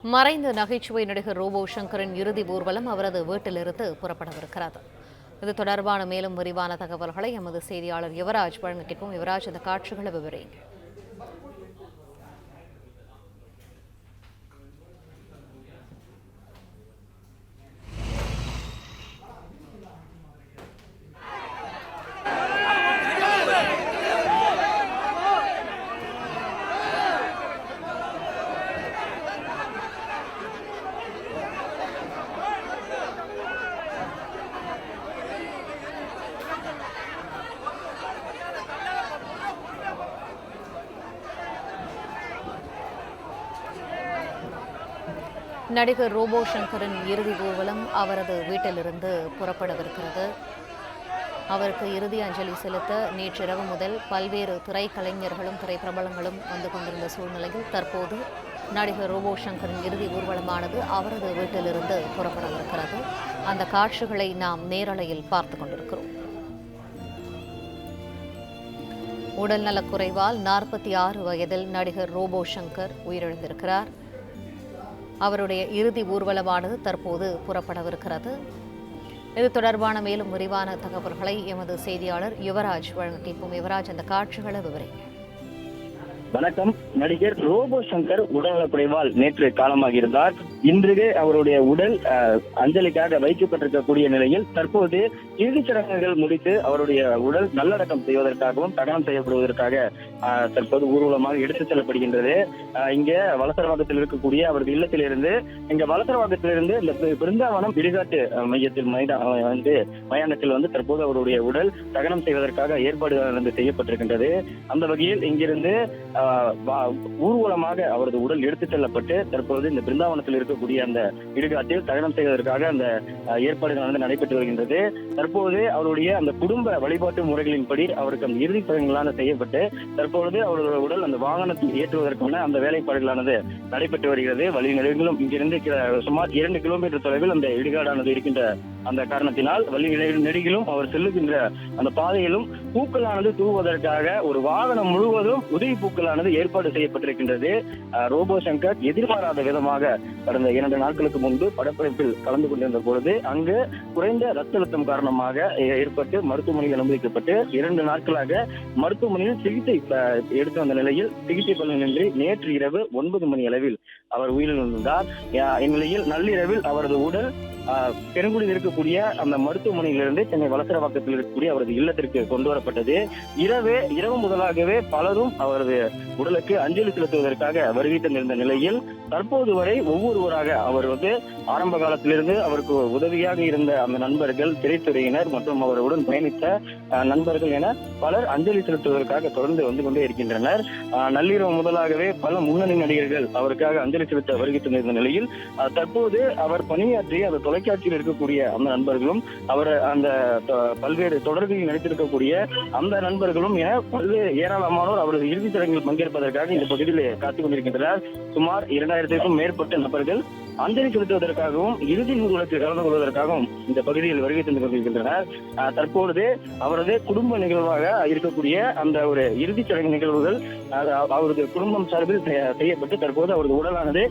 மறைந்த நகைச்சுவை நடிகர் ரோபோ சங்கரின் இறுதி ஊர்வலம் அவரது வீட்டிலிருந்து புறப்படவிருக்கிறது. இது தொடர்பான மேலும் விரிவான தகவல்களை எமது செய்தியாளர் யுவராஜ் வழங்க கேட்போம். யுவராஜ், இந்த காட்சிகளை விவரிங்க. நடிகர் ரோபோ சங்கரின் இறுதி ஊர்வலம் அவரது வீட்டிலிருந்து புறப்படவிருக்கிறது. அவருக்கு இறுதி அஞ்சலி செலுத்த நேற்றிரவு முதல் பல்வேறு திரைக்கலைஞர்களும் திரைப்பிரபலங்களும் வந்து கொண்டிருந்த சூழ்நிலையில் தற்போது நடிகர் ரோபோ சங்கரின் இறுதி ஊர்வலமானது அவரது வீட்டிலிருந்து புறப்படவிருக்கிறது. அந்த காட்சிகளை நாம் நேரலையில் பார்த்து கொண்டிருக்கிறோம். உடல்நலக்குறைவால் 46 வயதில் நடிகர் ரோபோ சங்கர் உயிரிழந்திருக்கிறார். அவருடைய இறுதி ஊர்வலமானது தற்போது புறப்படவிருக்கிறது. இது தொடர்பான மேலும் விரிவான தகவல்களை எமது செய்தியாளர் யுவராஜ் வழங்க கேட்போம். யுவராஜ், அந்த காட்சிகளை விவரிங்க. வணக்கம். நடிகர் ரோபோ சங்கர் உடல்நலக்குறைவால் நேற்று காலமாகியிருந்தார். இன்று அவருடைய உடல் அஞ்சலிக்காக வைக்கப்பட்டிருக்கக்கூடிய நிலையில் தற்போது இறுதிச் சடங்குகள் முடித்து அவருடைய உடல் நல்லடக்கம் செய்வதற்காகவும் தகனம் செய்யப்படுவதற்காக தற்போது ஊர்வலமாக எடுத்துச் செல்லப்படுகின்றது. இங்க வலசரவாக்கத்தில் இருக்கக்கூடிய அவரது இல்லத்திலிருந்து வலசரவாக்கத்திலிருந்து இந்த பிருந்தாவனம் இடுகாட்டு மையத்தில் மயானத்தில் தற்போது அவருடைய உடல் தகனம் செய்வதற்காக ஏற்பாடு செய்யப்பட்டிருக்கின்றது. அந்த வகையில் இங்கிருந்து ஊர்வலமாக அவரது உடல் எடுத்துச் செல்லப்பட்டு தற்போது இந்த பிருந்தாவனத்தில் இருக்கக்கூடிய அந்த இடுகாட்டில் தகனம் செய்வதற்காக அந்த ஏற்பாடுகள் நடைபெற்று வருகின்றது. தற்போது அவருடைய அந்த குடும்ப வழிபாட்டு முறைகளின்படி அவருக்கு அந்த இறுதி சடங்குகளான செய்யப்பட்டு தற்பொழுது அவருடைய உடல் அந்த வாகனத்தில் ஏற்றுவதற்கான அந்த வேலைப்பாடுகளானது நடைபெற்று வருகிறது. வழி நெடுகிலும் இங்கிருந்து சுமார் 2 கிலோமீட்டர் தொலைவில் அந்த இடுகாடானது இருக்கின்ற அந்த காரணத்தினால் வழி நெடுகிலும் அவர் செல்லுகின்ற அந்த பாதையிலும் பூக்களானது தூவுவதற்காக ஒரு வாகனம் முழுவதும் உதவி பூக்களானது ஏற்பாடு செய்யப்பட்டிருக்கின்றது. ரோபோ சங்கர் எதிர்பாராத விதமாக கடந்த 2 நாட்களுக்கு முன்பு படப்பிடிப்பில் கலந்து கொண்டிருந்த பொழுது அங்கு குறைந்த ரத்த அழுத்தம் காரணமாக ஏற்பட்டு மருத்துவமனையில் அனுமதிக்கப்பட்டு 2 நாட்களாக மருத்துவமனையில் சிகிச்சை எடுத்து வந்த நிலையில் சிகிச்சை பலனின்றி நேற்று இரவு 9 மணி அளவில் அவர் உயிரிழந்தார். இந்நிலையில் நள்ளிரவில் அவரது உடல் பெருங்குடியில் இருக்கக்கூடிய அந்த மருத்துவமனையிலிருந்து சென்னை வலசரவாக்கத்தில் இருக்கக்கூடிய அவரது இல்லத்திற்கு கொண்டு வரப்பட்டது. இரவு முதலாகவே பலரும் அவரது உடலுக்கு அஞ்சலி செலுத்துவதற்காக வருகை தந்திருந்த நிலையில் தற்போது வரை ஒவ்வொருவராக அவர் ஆரம்ப காலத்திலிருந்து அவருக்கு உதவியாக இருந்த அந்த நண்பர்கள், திரைத்துறையினர் மற்றும் அவருடன் பயணித்த நண்பர்கள் என பலர் அஞ்சலி செலுத்துவதற்காக தொடர்ந்து வந்து கொண்டே இருக்கின்றனர். நள்ளிரவு முதலாகவே பல முன்னணி நடிகர்கள் அவருக்காக அஞ்சலி செலுத்த வருகை தந்திருந்த நிலையில் தற்போது அவர் பணியாற்றிய அந்த தொலைக்காட்சியில் இருக்கக்கூடிய அந்த நண்பர்களும் அவர் அந்த பல்வேறு தொடர்களில் நடித்திருக்கக்கூடிய அந்த நண்பர்களும் என பல்வேறு ஏராளமானோர் அவரது இறுதிச் சடங்கில் பங்கேற்பதற்காக இந்த பகுதியில் காத்துக் கொண்டிருக்கின்றனர். சுமார் 2000க்கும் மேற்பட்ட நபர்கள் அஞ்சலி செலுத்துவதற்காகவும் இறுதி ஊர்வலத்தில் கலந்து கொள்வதற்காகவும் இந்த பகுதியில் வருகை தந்து கொண்டிருக்கின்றனர். தற்பொழுது அவரது குடும்ப நிகழ்வாக இருக்கக்கூடிய அந்த ஒரு இறுதிச் சடங்கு நிகழ்வுகள் அவரது குடும்பம் சார்பில் செய்யப்பட்டு தற்போது அவரது உடலானது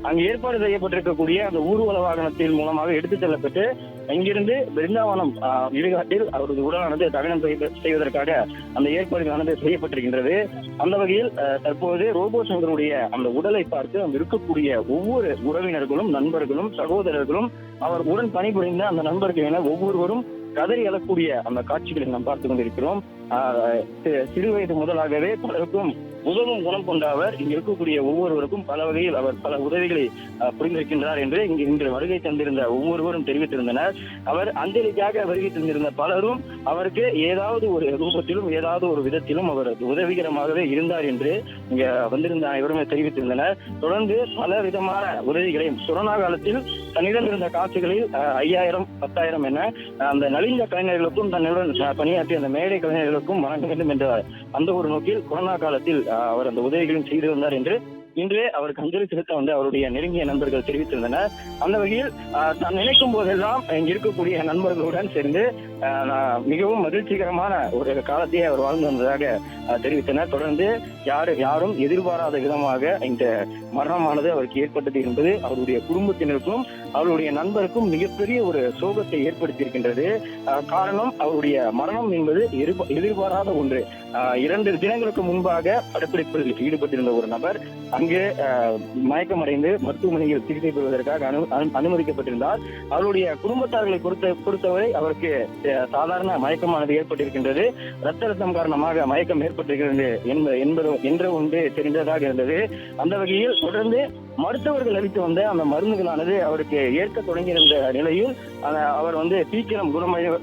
அங்கு ஏற்பாடு செய்யப்பட்டிருக்கக்கூடிய அந்த ஊர்வல வாகனத்தின் மூலமாக எடுத்துச் செல்லப்பட்டு இங்கிருந்து பிருந்தாவனம் இடுகாட்டில் அவரது உடலானது தகனம் செய்வதற்காக அந்த ஏற்பாடுகளானது செய்யப்பட்டிருக்கின்றது. அந்த வகையில் தற்போது ரோபோ சங்கருடைய அந்த உடலை பார்த்து அங்கு இருக்கக்கூடிய ஒவ்வொரு உறவினர்களும், நண்பர்களும், சகோதரர்களும், அவர் உடன் பணிபுரிந்த அந்த நண்பர்கள் என ஒவ்வொருவரும் கதறி எழக்கூடிய அந்த காட்சிகளை நாம் பார்த்துக் கொண்டிருக்கிறோம். சிறு வயது முதலாகவே பலருக்கும் உதவும் குணம் கொண்ட அவர் இங்கு இருக்கக்கூடிய ஒவ்வொருவருக்கும் பல வகையில் அவர் பல உதவிகளை புரிந்திருக்கின்றார் என்று இன்று வருகை தந்திருந்த ஒவ்வொருவரும் தெரிவித்திருந்தனர். அவர் அஞ்சலிக்காக வருகை தந்திருந்த பலரும் அவருக்கு ஏதாவது ஒரு ரூபத்திலும் ஏதாவது ஒரு விதத்திலும் அவர் உதவிகரமாகவே இருந்தார் என்று இங்க வந்திருந்த அனைவருமே தெரிவித்திருந்தனர். தொடர்ந்து பல விதமான உதவிகளையும் கொரோனா காலத்தில் தன்னிடம் இருந்த காசுகளில் 5000, 10,000 என அந்த நலிந்த கலைஞர்களுக்கும் தன்னுடன் பணியாற்றிய அந்த மேடை கலைஞர்களுக்கும் வழங்க வேண்டும் என்ற அந்த ஒரு நோக்கில் கொரோனா காலத்தில் அவர் அந்த உதவிகளையும் செய்து வந்தார் என்று இன்று அவருக்கு அஞ்சலி செலுத்த வந்து அவருடைய நெருங்கிய நண்பர்கள் தெரிவித்திருந்தனர். அந்த வகையில் தான் நினைக்கும் போதெல்லாம் இங்க இருக்கக்கூடிய நண்பர்களுடன் சேர்ந்து மிகவும் மகிழ்ச்சிகரமான ஒரு காலத்தையே அவர் வாழ்ந்து வந்ததாக தெரிவித்தனர். தொடர்ந்து யாரும் எதிர்பாராத விதமாக இந்த மரணமானது அவருக்கு ஏற்பட்டது என்பது அவருடைய குடும்பத்தினருக்கும் அவருடைய நண்பருக்கும் மிகப்பெரிய ஒரு சோகத்தை ஏற்படுத்தியிருக்கின்றது. காரணம், அவருடைய மரணம் என்பது எதிர்பாராத ஒன்று. 2 தினங்களுக்கு முன்பாக படப்பிடிப்பில் ஈடுபட்டிருந்த ஒரு நபர் அங்கு மயக்கமடைந்து மருத்துவமனையில் சிகிச்சை பெறுவதற்காக அனுமதிக்கப்பட்டிருந்தார். அவருடைய குடும்பத்தார்களை பொறுத்தவரை அவருக்கு சாதாரண மயக்கமானது ஏற்பட்டிருக்கின்றது. ரத்தம் காரணமாக மயக்கம் ஏற்பட்டிருக்கிறது என்ற ஒன்று தெரிந்ததாக இருந்தது. அந்த வகையில் தொடர்ந்து மருத்துவர்கள் அளித்து வந்த அந்த மருந்துகளானது அவருக்கு ஏற்க தொடங்கியிருந்த நிலையில் அவர் வந்து சீக்கிரம்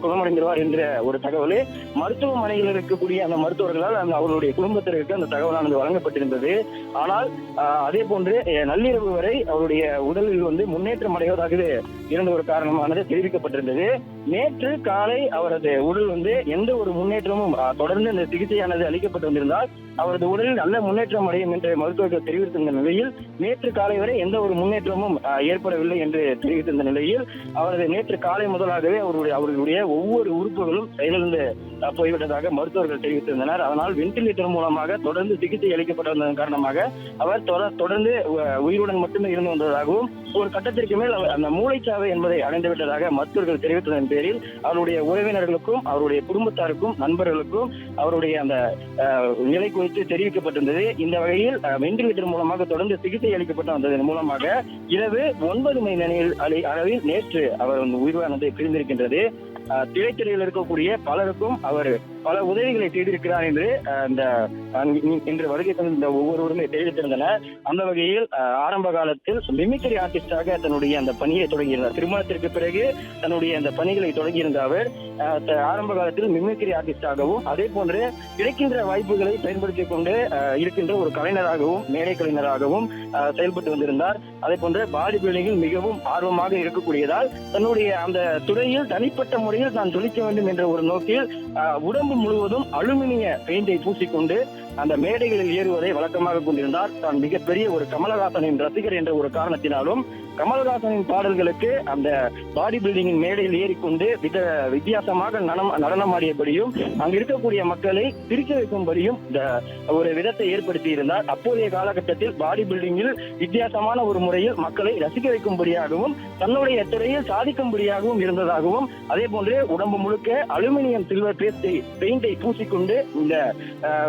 குணமடைந்துவார் என்ற ஒரு தகவலை மருத்துவமனையில் இருக்கக்கூடிய அந்த மருத்துவர்களால் அவருடைய குடும்பத்தினருக்கு அந்த தகவலானது வழங்கப்பட்டிருந்தது. ஆனால் அதே போன்று நள்ளிரவு வரை அவருடைய உடலில் வந்து முன்னேற்றம் அடைவதாகவே இருந்த ஒரு காரணமானது தெரிவிக்கப்பட்டிருந்தது. நேற்று காலை அவரது உடல் வந்து எந்த ஒரு முன்னேற்றமும் தொடர்ந்து இந்த சிகிச்சையானது அளிக்கப்பட்டு வந்திருந்தால் அவரது உடலில் நல்ல முன்னேற்றம் அடையும் என்று மருத்துவர்கள் தெரிவித்திருந்த நிலையில் நேற்று காலை வரை எந்த ஒரு முன்னேற்றமும் ஏற்படவில்லை என்று தெரிவித்திருந்த நிலையில் அவரது நேற்று காலை முதலாகவே அவர்களுடைய ஒவ்வொரு உறுப்புகளும் செயலிழந்து போய்விட்டதாக மருத்துவர்கள் தெரிவித்திருந்தனர். அதனால் வென்டிலேட்டர் மூலமாக தொடர்ந்து சிகிச்சை அளிக்கப்பட்டதன் காரணமாக அவர் தொடர்ந்து உயிருடன் மட்டுமே இருந்து வந்ததாகவும் ஒரு கட்டத்திற்கு மேல் அந்த மூளைச்சாவை என்பதை அடைந்துவிட்டதாக மருத்துவர்கள் தெரிவித்ததன் பேரில் அவருடைய உறவினர்களுக்கும் அவருடைய குடும்பத்தாருக்கும் நண்பர்களுக்கும் அவருடைய அந்த நிலை குறித்து தெரிவிக்கப்பட்டிருந்தது. இந்த வகையில் வென்டிலேட்டர் மூலமாக தொடர்ந்து சிகிச்சை அளிக்கப்பட்டு வந்ததன் மூலமாக இரவு 9 மணி அளவில் நேற்று அவர் உயிரானது பிரிந்திருக்கின்றது. திரைத்துறையில் இருக்கக்கூடிய பலருக்கும் அவர் பல உதவிகளை செய்திருக்கிறார் என்று இன்று வருகை தந்த ஒவ்வொருவருமே தெரிவித்திருந்தனர். அந்த வகையில் ஆரம்ப காலத்தில் மிமிக்ரி ஆர்டிஸ்டாக தன்னுடைய அந்த பணியை தொடங்கியிருந்தார். திருமணத்திற்கு பிறகு தன்னுடைய அந்த பணிகளை தொடங்கியிருந்த அவர் ஆரம்ப காலத்தில் மிமிக்ரி ஆர்டிஸ்டாகவும் அதே போன்று கிடைக்கின்ற வாய்ப்புகளை பயன்படுத்திக் கொண்டு இருக்கின்ற ஒரு கலைஞராகவும் மேடை கலைஞராகவும் செயல்பட்டு வந்திருந்தார். அதே போன்று பாடி பில்டிங்கில் மிகவும் ஆர்வமாக இருக்கக்கூடியதால் தன்னுடைய அந்த துறையில் தனிப்பட்ட முறையில் தான் ஜொலிக்க வேண்டும் என்ற ஒரு நோக்கில் உடம்பு முழுவதும் அலுமினிய பெயிண்டை பூசிக்கொண்டு அந்த மேடைகளில் ஏறுவதை வழக்கமாக கொண்டிருந்தார். தான் மிகப்பெரிய ஒரு கமலஹாசனின் ரசிகர் என்ற ஒரு காரணத்தினாலும் கமல்ஹாசனின் பாடல்களுக்கு அந்த பாடி பில்டிங்கின் மேடையில் ஏறிக்கொண்டு வித்தியாசமாக நடனமாடியபடியும் அங்கு இருக்கக்கூடிய மக்களை சிரிக்க வைக்கும்படியும் ஒரு விதத்தை ஏற்படுத்தி இருந்தார். அப்போதைய காலகட்டத்தில் பாடி பில்டிங்கில் வித்தியாசமான ஒரு முறையில் மக்களை ரசிக்க வைக்கும்படியாகவும் தன்னுடைய துறையில் சாதிக்கும்படியாகவும் இருந்ததாகவும் அதே போன்று உடம்பு முழுக்க அலுமினியம் சில்வர் பெயிண்டை பூசிக்கொண்டு இந்த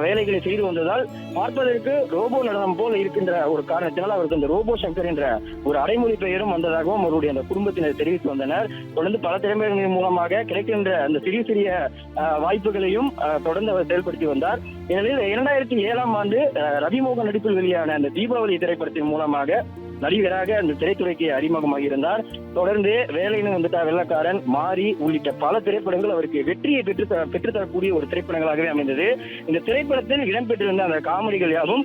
வேலைகளை செய்து வந்ததால் பார்ப்பதற்கு ரோபோ நடனம் போல இருக்கின்ற ஒரு காரணத்தினால் அவருக்கு அந்த ரோபோ சங்கர் என்ற ஒரு அடைமொழி பெயரும் வந்ததாகவும் அவருடைய அந்த குடும்பத்தினர் தெரிவித்து வந்தனர். தொடர்ந்து பல திறமைகளின் மூலமாக கிடைக்கின்ற அந்த சிறிய வாய்ப்புகளையும் தொடர்ந்து அவர் செயல்படுத்தி வந்தார். எனவே 2007ஆம் ஆண்டு ரவிமோகன் நடிப்பில் வெளியான அந்த தீபாவளி திரைப்படத்தின் மூலமாக நடிகராக அந்த திரைத்துறைக்கு அறிமுகமாக இருந்தார். தொடர்ந்து வேலைன்னு வந்துட்டா வெள்ளக்காரன், மாரி உள்ளிட்ட பல திரைப்படங்கள் அவருக்கு வெற்றியை பெற்றுத்தரக்கூடிய ஒரு திரைப்படங்களாகவே அமைந்தது. இந்த திரைப்படத்தில் இடம்பெற்றிருந்த அந்த காமெடிகள் யாவும்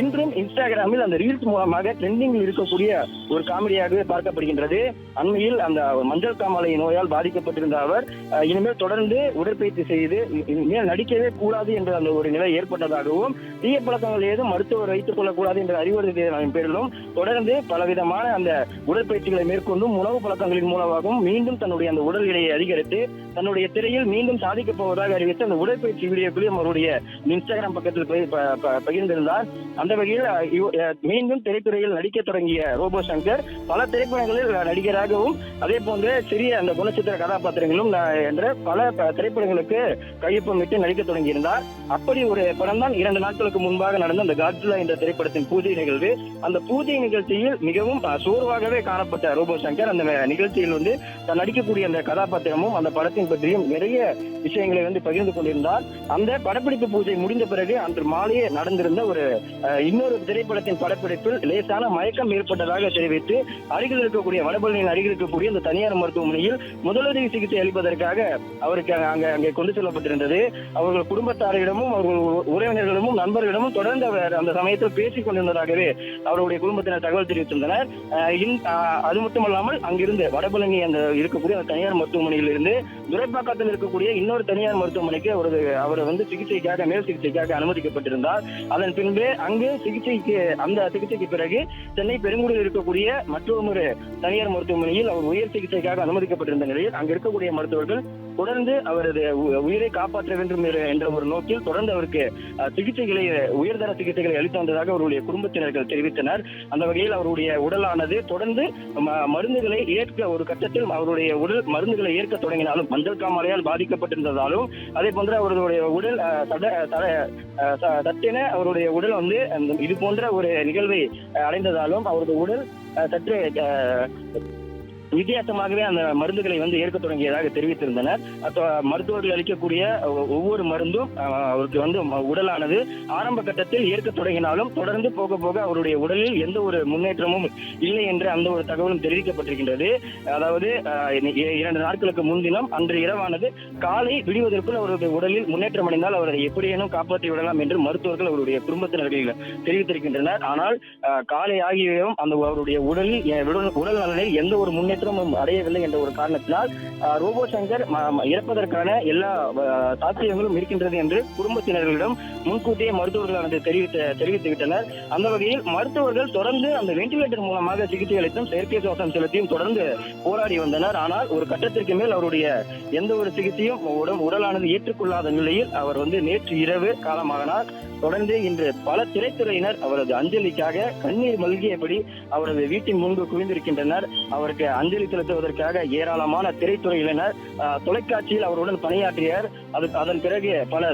இன்றும் இன்ஸ்டாகிராமில் அந்த ரீல்ஸ் மூலமாக ட்ரெண்டிங்கில் இருக்கக்கூடிய ஒரு காமெடியாகவே பார்க்கப்படுகின்றது. அண்மையில் அந்த மஞ்சள் காமாலை நோயால் பாதிக்கப்பட்டிருந்த அவர் இனிமேல் தொடர்ந்து உடற்பயிற்சி செய்து இனிமேல் நடிக்கவே கூடாது என்ற அந்த ஒரு நிலை ஏற்பட்டதாகவும் தீய பழக்கங்கள் ஏதும் மருத்துவர் வைத்துக் கொள்ளக்கூடாது என்ற அறிவுறுத்தலின் பேரிலும் தொடர்ந்து பலவிதமான அந்த உடற்பயிற்சிகளை மேற்கொண்டும் உணவு பழக்கங்களின் மூலமாகவும் மீண்டும் தன்னுடைய அந்த உடல் எடையை அதிகரித்து தன்னுடைய திரையில் மீண்டும் சாதிக்கப் போவதாக அறிவித்து அந்த உடற்பயிற்சி வீடியோக்களையும் அவருடைய இன்ஸ்டாகிராம் பக்கத்தில் பகிர்ந்திருந்தார். அந்த வகையில் மீண்டும் திரைத்துறையில் நடிக்க தொடங்கிய ரோபோ சங்கர் பல திரைப்படங்களில் நடிகராகவும் அதே போன்று சிறிய அந்த குணச்சித்திர கதாபாத்திரங்களும் என்ற பல திரைப்படங்களுக்கு கையொப்பமிட்டு நடிக்க தொடங்கியிருந்தார். அப்படி ஒரு படம் தான் 2 நாட்களுக்கு முன்பாக நடந்த அந்த காட்ஜிலா என்ற திரைப்படத்தின் பூஜை நிகழ்வு. அந்த பூஜை நிகழ்ச்சியில் மிகவும் சோர்வாகவே காணப்பட்ட ரோபோ சங்கர் அந்த நிகழ்ச்சியில் தான் நடிக்கக்கூடிய அந்த கதாபாத்திரமும் அந்த படத்தின் பற்றியும் நிறைய விஷயங்களை பகிர்ந்து கொண்டிருந்தார். அந்த படப்பிடிப்பு பூஜை முடிந்த பிறகு அன்று மாலையே நடந்திருந்த ஒரு இன்னொரு திரைப்படத்தின் படப்பிடிப்பில் லேசான மயக்கம் ஏற்பட்டதாக தெரிவித்து அருகில் இருக்கக்கூடிய வடபழனியின் அருகில் இருக்கக்கூடிய அந்த தனியார் மருத்துவமனையில் முதலுதவி சிகிச்சை அளிப்பதற்காக அவருக்கு அங்கே கொண்டு செல்லப்பட்டிருந்தது. அவர்கள் குடும்பத்தாரிடமும் அவர்கள் உறவினர்களிடமும் நண்பர்களிடமும் தொடர்ந்து அவர் அந்த சமயத்தில் பேசிக் கொண்டிருந்ததாகவே அவருடைய குடும்பத்தினர் தகவல் தெரிவித்திருந்தனர். அது மட்டுமல்லாமல் அங்கிருந்து வடபழனி அந்த இருக்கக்கூடிய அந்த தனியார் மருத்துவமனையில் இருந்து துரைப்பாக்கத்தில் இருக்கக்கூடிய இன்னொரு தனியார் மருத்துவமனைக்கு அவர் சிகிச்சைக்காக மேல் சிகிச்சைக்காக அனுமதிக்கப்பட்டிருந்தார். அதன் பின்பு அங்கு அந்த சிகிச்சைக்கு பிறகு சென்னை பெருங்குடியில் இருக்கக்கூடிய மற்றொரு தனியார் மருத்துவமனையில் அவர் உயர் சிகிச்சைக்காக அனுமதிக்கப்பட்டிருந்த நிலையில் அங்கு இருக்கக்கூடிய மருத்துவர்கள் தொடர்ந்து அவரது உயிரை காப்பாற்ற வேண்டும் என்ற ஒரு நோக்கில் தொடர்ந்து அவருக்கு உயர்தர சிகிச்சைகளை அளித்து வந்ததாக அவருடைய குடும்பத்தினர்கள் தெரிவித்தனர். அந்த வகையில் அவருடைய உடலானது தொடர்ந்து மருந்துகளை ஏற்க ஒரு கட்டத்தில் அவருடைய உடல் மருந்துகளை ஏற்க தொடங்கினாலும் மஞ்சள் காமாலையால் பாதிக்கப்பட்டிருந்ததாலும் அதே போன்ற அவருடைய உடல் சட்டென அவருடைய உடல் இது போன்ற ஒரு நிகழ்வை அடைந்ததாலும் அவரது உடல் சற்று வித்தியாசமாகவே அந்த மருந்துகளை ஏற்க தொடங்கியதாக தெரிவித்திருந்தனர். மருத்துவர்கள் அளிக்கக்கூடிய ஒவ்வொரு மருந்தும் அவருக்கு உடலானது ஆரம்ப கட்டத்தில் ஏற்க தொடங்கினாலும் தொடர்ந்து போக போக அவருடைய உடலில் எந்த ஒரு முன்னேற்றமும் இல்லை என்ற அந்த ஒரு தகவலும் தெரிவிக்கப்பட்டிருக்கின்றது. அதாவது 2 நாட்களுக்கு முன்தினம் அன்று இரவானது காலை விடுவதற்குள் அவருடைய உடலில் முன்னேற்றம் அடைந்தால் அவரை எப்படியேனும் காப்பாற்றி விடலாம் என்று மருத்துவர்கள் அவருடைய குடும்பத்தினர்கள் தெரிவித்திருக்கின்றனர். ஆனால் காலை ஆகியும் அவருடைய உடல் நலனில் எந்த ஒரு முன்னேற்றம் அடையவில்லை என்ற ஒரு காரணத்தினால் ரோபோ சங்கர் இறப்பதற்கான எல்லா சாத்தியங்களும் இருக்கின்றது என்று குடும்பத்தினர்களிடம் முன்கூட்டியே மருத்துவர்களானது தெரிவித்துவிட்டனர். அந்த வகையில் மருத்துவர்கள் தொடர்ந்து அந்த வெண்டிலேட்டர் மூலமாக சிகிச்சை அளித்தும் செயற்கை சுவாசம் செலுத்தியும் தொடர்ந்து போராடி வந்தனர். ஆனால் ஒரு கட்டத்திற்கு மேல் அவருடைய எந்த ஒரு சிகிச்சையும் உடலானது ஏற்றுக்கொள்ளாத நிலையில் அவர் நேற்று இரவு காலமானார். தொடர்ந்து இன்று பல திரைத்துறையினர் அவரது அஞ்சலிக்காக கண்ணீர் மல்கியபடி அவரது வீட்டின் முன்பு குவிந்திருக்கின்றனர். அவருக்கு அஞ்சலி செலுத்துவதற்காக ஏராளமான திரைத்துறையினர் தொலைக்காட்சியில் அவருடன் பணியாற்றியவர். அதன் பிறகு பல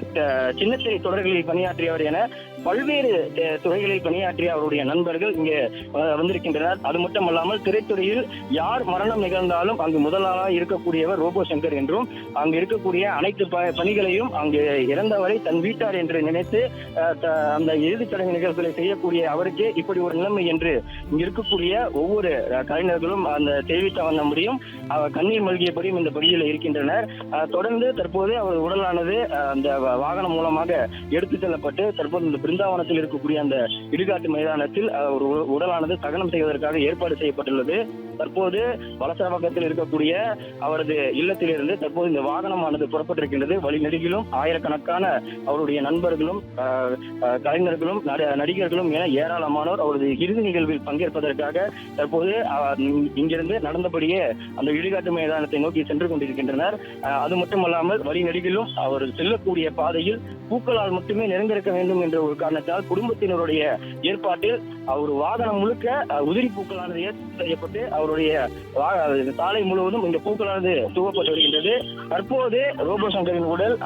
சின்னத்திரை தொடர்களில் பணியாற்றியவர் என பல்வேறு துறைகளில் பணியாற்றிய அவருடைய நண்பர்கள் இங்கே வந்திருக்கின்றனர். அது மட்டுமல்லாமல் திரைத்துறையில் யார் மரணம் நிகழ்ந்தாலும் அங்கு முதலாளாக இருக்கக்கூடியவர் ரோபோ சங்கர் என்றும் அங்கு இருக்கக்கூடிய அனைத்து பணிகளையும் அங்கு இறந்தவரை தன் வீட்டார் என்று நினைத்து அந்த இறுதிச் சடங்கு நிகழ்வுகளை செய்யக்கூடிய அவருக்கே இப்படி ஒரு நிலைமை என்று இங்கு இருக்கக்கூடிய ஒவ்வொரு கலைஞர்களும் அந்த தெரிவித்த வண்ண முடியும் கண்ணீர் மல்கியபடியும் இந்த பகுதியில் இருக்கின்றனர். தொடர்ந்து தற்போது அவர் உடலானது அந்த வாகனம் மூலமாக எடுத்துச் செல்லப்பட்டு தற்போது இந்த பிருந்தாவனத்தில் இருக்கக்கூடிய அந்த இடுகாட்டு மைதானத்தில் ஒரு உடலானது தகனம் செய்வதற்காக ஏற்பாடு செய்யப்பட்டுள்ளது. தற்போது வலசரவாக்கத்தில் இருக்கக்கூடிய அவரது இல்லத்திலிருந்து தற்போது இந்த வாகனமானது புறப்பட்டிருக்கின்றது. வழிநெடுகிலும் ஆயிரக்கணக்கான அவருடைய நண்பர்களும் கலைஞர்களும் நடிகர்களும் என ஏராளமானோர் அவரது இறுதி நிகழ்வில் பங்கேற்பதற்காக தற்போது இங்கிருந்து நடந்தபடியே அந்த இடுகாட்டு மைதானத்தை நோக்கி சென்று கொண்டிருக்கின்றனர். அது மட்டுமல்லாமல் வழிநெடுகிலும் அவர் செல்லக்கூடிய பாதையில் பூக்களால் மட்டுமே நிறைந்திருக்க வேண்டும் என்ற ஒரு காரணத்தால் குடும்பத்தினருடைய ஏற்பாட்டில் அவர் வாகனம் முழுக்க உதிரி பூக்களானது ஏற்பாடு செய்யப்பட்டு அவருடைய சாலை முழுவதும் இந்த பூக்களானது தூவப்பட்டு வருகின்றது. தற்போது ரோபோ சங்கரின் உடல்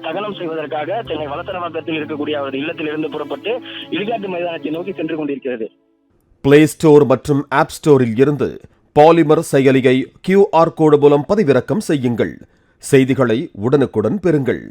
தகனம் செய்வதற்காக சென்னை வலசரவாக்கத்தில் இருக்கக்கூடிய அவரது இல்லத்தில் இருந்து புறப்பட்டு இடுகாட்டு மைதானத்தை நோக்கி சென்று கொண்டிருக்கிறது. பிளே ஸ்டோர் மற்றும் ஆப் ஸ்டோரில் இருந்து பாலிமர் செயலியை QR கோடு மூலம் பதிவிறக்கம் செய்யுங்கள். செய்திகளை உடனுக்குடன் பெறுங்கள்.